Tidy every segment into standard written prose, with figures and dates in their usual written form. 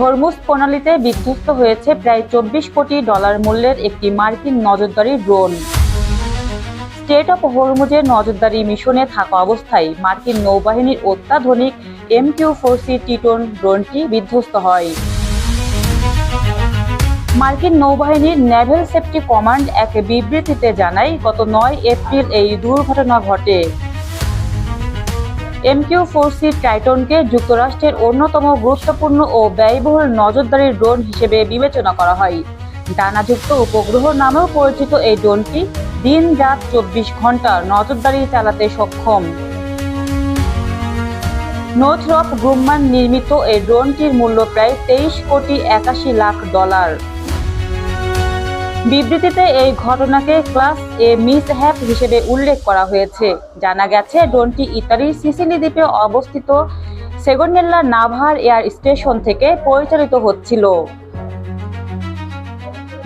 Hormuz প্রণালীতে বিধ্বস্ত হয়েছে প্রায় 24 কোটি ডলার মূল্যের একটি মার্কিন নজরদারি ড্রোন। স্টেট অফ হরমুজের নজরদারি মিশনে থাকা অবস্থায় মার্কিন নৌবাহিনীর অত্যাধুনিক MQ-4C ট্রিটন ড্রোনটি বিধ্বস্ত হয়। মার্কিন নৌবাহিনীর নেভেল সেফটি কমান্ড এক বিবৃতিতে জানায়, গত 9 এপ্রিল এই দুর্ঘটনা ঘটে। MQ-4C ট্রাইটনকে যুক্তরাষ্ট্রের অন্যতম গুরুত্বপূর্ণ ও ব্যয়বহুল নজরদারি ড্রোন হিসেবে বিবেচনা করা হয়। ডানাযুক্ত উপগ্রহ নামেও পরিচিত এই ড্রোনটি দিন-রাত 24 ঘন্টা নজরদারি চালাতে সক্ষম। নর্থরপ গ্রুম্যান নির্মিত এই ড্রোনটির মূল্য প্রায় 23,81,00,000 $। বিবৃতিতে এই ঘটনাকে ক্লাস এ মিসহ্যাপ হিসেবে উল্লেখ করা হয়েছে। জানা গেছে, ড্রোনটি ইতালির সিসিলি দ্বীপে অবস্থিত সেগোনেল্লা নাভার এয়ার স্টেশন থেকে পরিচালিত হচ্ছিল।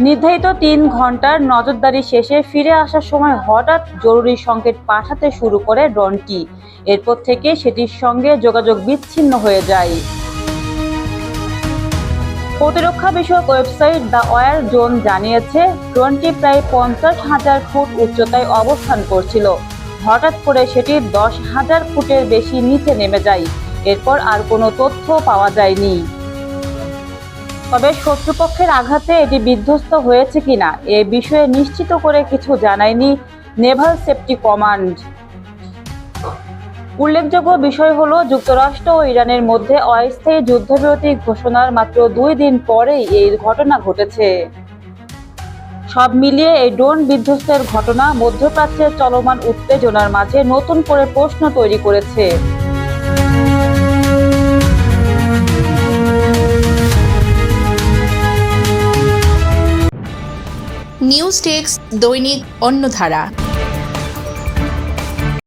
নির্ধারিত 3 ঘন্টার নজরদারি শেষে ফিরে আসার সময় হঠাৎ জরুরি সংকেত পাঠাতে শুরু করে ড্রোনটি। এরপর থেকে সেটির সঙ্গে যোগাযোগ বিচ্ছিন্ন হয়ে যায়। প্রতিরক্ষা বিষয়ক ওয়েবসাইট দ্য ওয়ার জোন জানিয়েছে, ড্রোনটি প্রায় 50,000 ফুট উচ্চতায় অবস্থান করছিল। হঠাৎ করে সেটি 10,000 ফুটের বেশি নিচে নেমে যায়। এরপর আর কোনো তথ্য পাওয়া যায়নি। তবে শত্রুপক্ষের আঘাতে এটি বিধ্বস্ত হয়েছে কিনা এ বিষয়ে নিশ্চিত করে কিছু জানায়নি নেভাল সেফটি কমান্ড। উল্লেখযোগ্য বিষয় হলো, যুক্তরাষ্ট্র ও ইরানের মধ্যে অস্থায়ী যুদ্ধবিরতি ঘোষণার মাত্র 2 দিন পরেই এই ঘটনা ঘটেছে। সব মিলিয়ে এই ড্রোন বিধ্বস্তের ঘটনা মধ্যপ্রাচ্যের চলমান উত্তেজনার মাঝে নতুন করে প্রশ্ন তৈরি করেছে। নিউজ ডেস্ক, দৈনিক অন্যধারা।